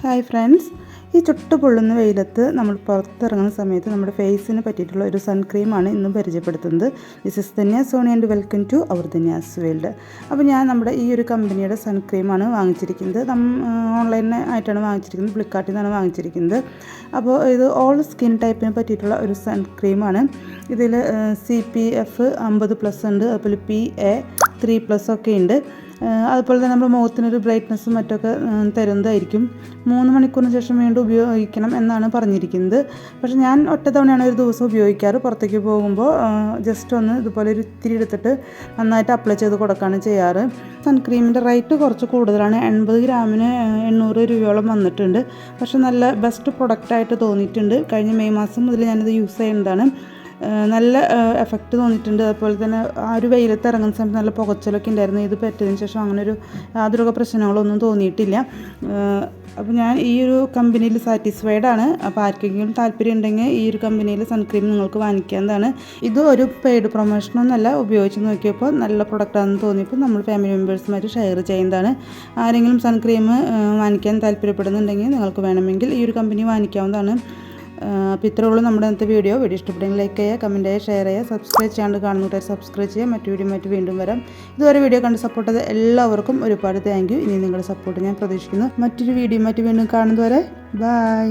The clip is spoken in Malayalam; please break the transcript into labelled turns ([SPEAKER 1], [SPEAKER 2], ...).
[SPEAKER 1] ഹായ് ഫ്രണ്ട്സ്, ഈ ചുട്ടു പൊള്ളുന്ന വെയിലത്ത് നമ്മൾ പുറത്തിറങ്ങുന്ന സമയത്ത് നമ്മുടെ ഫേസിന് പറ്റിയിട്ടുള്ള ഒരു സൺക്രീമാണ് ഇന്ന് പരിചയപ്പെടുത്തുന്നത്. This is Dhanya Soni and welcome to our Dhanya's world. അപ്പോൾ ഞാൻ നമ്മുടെ ഈ ഒരു കമ്പനിയുടെ സൺക്രീമാണ് വാങ്ങിച്ചിരിക്കുന്നത്. ഓൺലൈനിൽ ആയിട്ടാണ് വാങ്ങിച്ചിരിക്കുന്നത്, ഫ്ലിപ്കാർട്ടിൽ നിന്നാണ് വാങ്ങിച്ചിരിക്കുന്നത്. അപ്പോൾ ഇത് ഓൾ സ്കിൻ ടൈപ്പിന് പറ്റിയിട്ടുള്ള ഒരു സൺക്രീമാണ്. ഇതിൽ CPF 50+ ഉണ്ട്, അതുപോലെ PA 3+ ഒക്കെ ഉണ്ട്. അതുപോലെ തന്നെ നമ്മുടെ മുഖത്തിനൊരു ബ്രൈറ്റ്നസ്സും മറ്റൊക്കെ തരുന്നതായിരിക്കും. 3 മണിക്കൂറിന് ശേഷം വീണ്ടും ഉപയോഗിക്കണം എന്നാണ് പറഞ്ഞിരിക്കുന്നത്. പക്ഷേ ഞാൻ ഒറ്റ തവണയാണ് ഒരു ദിവസം ഉപയോഗിക്കാറ്. പുറത്തേക്ക് പോകുമ്പോൾ ജസ്റ്റ് ഒന്ന് ഇതുപോലെ ഒരു ഇത്തിരി എടുത്തിട്ട് നന്നായിട്ട് അപ്ലൈ ചെയ്ത് കൊടുക്കുകയാണ് ചെയ്യാറ്. സൺക്രീമിൻ്റെ റേറ്റ് കുറച്ച് കൂടുതലാണ്. 80 ഗ്രാമിന് 800 രൂപയോളം വന്നിട്ടുണ്ട്. പക്ഷേ നല്ല ബെസ്റ്റ് പ്രൊഡക്റ്റായിട്ട് തോന്നിയിട്ടുണ്ട്. കഴിഞ്ഞ മെയ് മാസം മുതൽ ഞാനിത് യൂസ് ചെയ്യുന്നതാണ്. നല്ല എഫക്റ്റ് തോന്നിയിട്ടുണ്ട്. അതുപോലെ തന്നെ ആ ഒരു വെയിലത്ത് ഇറങ്ങുന്ന സമയത്ത് നല്ല പുകച്ചിലൊക്കെ ഉണ്ടായിരുന്നു. ഇത് പറ്റിയതിന് ശേഷം അങ്ങനെ ഒരു യാതൊരു പ്രശ്നങ്ങളൊന്നും തോന്നിയിട്ടില്ല. അപ്പോൾ ഞാൻ ഈ ഒരു കമ്പനിയിൽ സാറ്റിസ്ഫൈഡ് ആണ്. അപ്പോൾ ആർക്കെങ്കിലും താല്പര്യം ഉണ്ടെങ്കിൽ ഈ ഒരു കമ്പനിയിൽ സൺക്രീം നിങ്ങൾക്ക് വാങ്ങിക്കാവുന്നതാണ്. ഇത് ഒരു പെയ്ഡ് പ്രൊമോഷനൊന്നുമല്ല, ഉപയോഗിച്ച് നോക്കിയപ്പോൾ നല്ല പ്രൊഡക്റ്റാണെന്ന് തോന്നിയപ്പോൾ നമ്മൾ ഫാമിലി മെമ്പേഴ്സുമായിട്ട് ഷെയർ ചെയ്യുന്നതാണ്. ആരെങ്കിലും സൺക്രീം വാങ്ങിക്കാൻ താല്പര്യപ്പെടുന്നുണ്ടെങ്കിൽ നിങ്ങൾക്ക് വേണമെങ്കിൽ ഈ ഒരു കമ്പനി വാങ്ങിക്കാവുന്നതാണ്. അപ്പോൾ ഇത്രയേ ഉള്ളൂ നമ്മുടെ ഇന്നത്തെ വീഡിയോ ഇഷ്ടപ്പെട്ടെങ്കിൽ ലൈക്ക് ചെയ്യുക, കമൻറ്റ് ചെയ്യുക, ഷെയർ ചെയ്യുക. സബ്സ്ക്രൈബ് ചെയ്യാണ്ട് കാണുന്നവരെ സബ്സ്ക്രൈബ് ചെയ്യുക. മറ്റു വീണ്ടും വരാം. ഇതുവരെ വീഡിയോ കണ്ട് സപ്പോർട്ട് ചെയ്ത എല്ലാവർക്കും ഒരുപാട് താങ്ക് യു. ഇനി നിങ്ങളുടെ സപ്പോർട്ട് ഞാൻ പ്രതീക്ഷിക്കുന്നു. മറ്റൊരു വീഡിയോ വീണ്ടും കാണുന്നതുവരെ ബൈ.